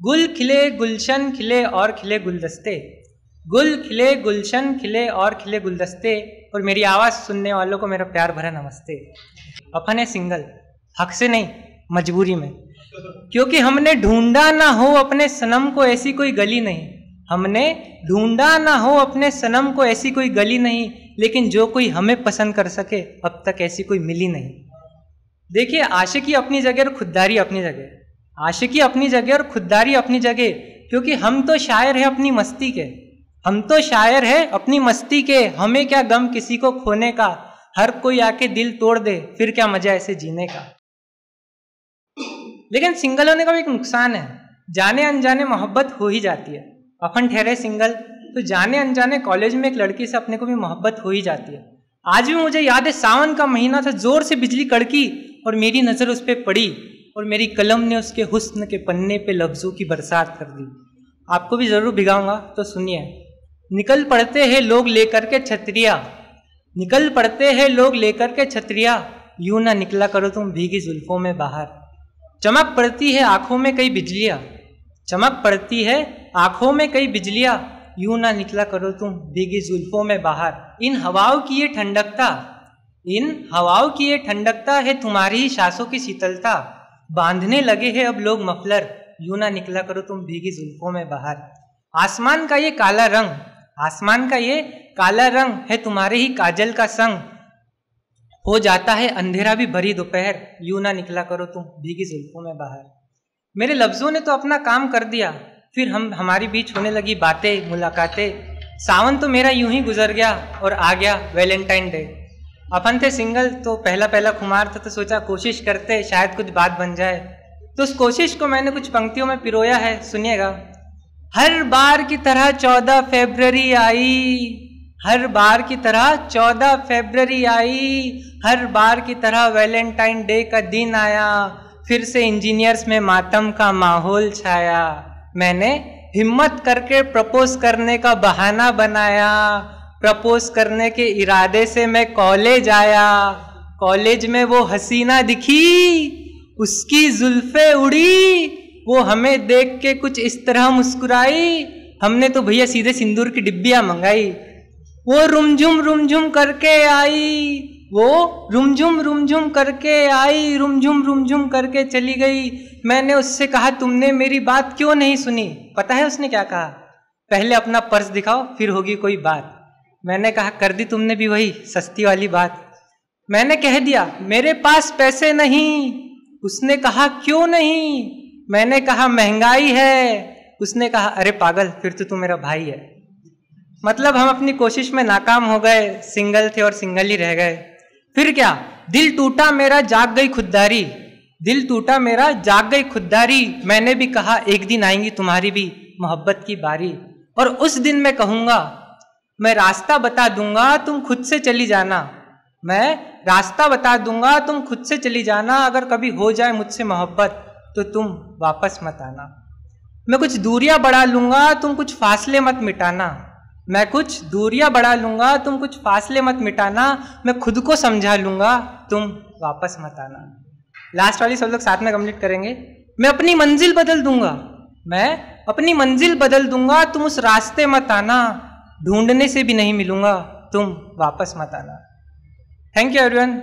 गुल खिले गुलशन खिले और खिले गुलदस्ते, गुल खिले गुलशन खिले और खिले गुलदस्ते। और मेरी आवाज़ सुनने वालों को मेरा प्यार भरा नमस्ते। अपन है सिंगल, हक से नहीं मजबूरी में, क्योंकि हमने ढूंढा ना हो अपने सनम को ऐसी कोई गली नहीं, हमने ढूंढा ना हो अपने सनम को ऐसी कोई गली नहीं, लेकिन जो कोई हमें पसंद कर सके अब तक ऐसी कोई मिली नहीं। देखिए, आशिकी अपनी जगह और खुददारी अपनी जगह, आशिकी अपनी जगह और खुददारी अपनी जगह, क्योंकि हम तो शायर हैं अपनी मस्ती के, हम तो शायर हैं अपनी मस्ती के। हमें क्या गम किसी को खोने का, हर कोई आके दिल तोड़ दे फिर क्या मजा ऐसे जीने का। लेकिन सिंगल होने का भी एक नुकसान है, जाने अनजाने मोहब्बत हो ही जाती है। अपन ठहरे सिंगल तो जाने अनजाने कॉलेज में एक लड़की से अपने को भी मोहब्बत हो ही जाती है। आज भी मुझे याद है, सावन का महीना था, जोर से बिजली कड़की और मेरी नज़र उस पर पड़ी और मेरी कलम ने उसके हुस्न के पन्ने पे लफ्ज़ों की बरसात कर दी। आपको भी ज़रूर भिगाऊंगा, तो सुनिए। निकल पड़ते हैं लोग लेकर के छतरिया, निकल पड़ते हैं लोग लेकर के छतरिया, यूं ना निकला करो तुम भीगी जुल्फों में बाहर। चमक पड़ती है आंखों में कई बिजलियां, चमक पड़ती है आंखों में कई बिजलियां, यूं ना निकला करो तुम भीगी जुल्फों में बाहर। इन हवाओं की ये ठंडकता, इन हवाओं की ये ठंडकता है तुम्हारी ही सांसों की शीतलता, बांधने लगे हैं अब लोग मफलर, यूं ना निकला करो तुम भीगी जुल्फों में बाहर। आसमान का ये काला रंग, आसमान का ये काला रंग है तुम्हारे ही काजल का संग, हो जाता है अंधेरा भी भरी दोपहर, यूं ना निकला करो तुम भीगी जुल्फों में बाहर। मेरे लफ्जों ने तो अपना काम कर दिया, फिर हमारी बीच होने लगी बातें मुलाकातें। सावन तो मेरा यूं ही गुजर गया और आ गया वैलेंटाइन डे। अपन थे सिंगल तो पहला पहला खुमार था, तो सोचा कोशिश करते शायद कुछ बात बन जाए। तो उस कोशिश को मैंने कुछ पंक्तियों में पिरोया है, सुनिएगा। हर बार की तरह 14 फरवरी आई, हर बार की तरह 14 फरवरी आई, हर बार की तरह वैलेंटाइन डे का दिन आया, फिर से इंजीनियर्स में मातम का माहौल छाया। मैंने हिम्मत करके प्रपोज करने का बहाना बनाया, प्रपोज करने के इरादे से मैं कॉलेज आया। कॉलेज में वो हसीना दिखी, उसकी जुल्फे उड़ी, वो हमें देख के कुछ इस तरह मुस्कुराई, हमने तो भैया सीधे सिंदूर की डिब्बियां मंगाई। वो रुमझुम करके आई, वो रुमझुम करके आई, रुमझुम करके चली गई। मैंने उससे कहा तुमने मेरी बात क्यों नहीं सुनी? पता है उसने क्या कहा? पहले अपना पर्स दिखाओ फिर होगी कोई बात। मैंने कहा कर दी तुमने भी वही सस्ती वाली बात। मैंने कह दिया मेरे पास पैसे नहीं। उसने कहा क्यों नहीं? मैंने कहा महंगाई है। उसने कहा अरे पागल फिर तो तू मेरा भाई है। मतलब हम अपनी कोशिश में नाकाम हो गए, सिंगल थे और सिंगल ही रह गए। फिर क्या, दिल टूटा मेरा जाग गई खुददारी, दिल टूटा मेरा जाग गई खुददारी। मैंने भी कहा एक दिन आएंगी तुम्हारी भी मोहब्बत की बारी, और उस दिन मैं कहूँगा मैं रास्ता बता दूंगा तुम खुद से चली जाना, मैं रास्ता बता दूंगा तुम खुद से चली जाना। अगर कभी हो जाए मुझसे मोहब्बत तो तुम वापस मत आना। मैं कुछ दूरियां बढ़ा लूंगा तुम कुछ फासले मत मिटाना, मैं कुछ दूरियां बढ़ा लूंगा तुम कुछ फासले मत मिटाना। मैं खुद को समझा लूंगा तुम वापस मत आना। लास्ट वाली सब लोग साथ में कंप्लीट करेंगे। मैं अपनी मंजिल बदल दूंगा, मैं अपनी मंजिल बदल दूंगा, तुम उस रास्ते मत आना। ढूंढने से भी नहीं मिलूंगा तुम वापस मत आना। Thank you everyone.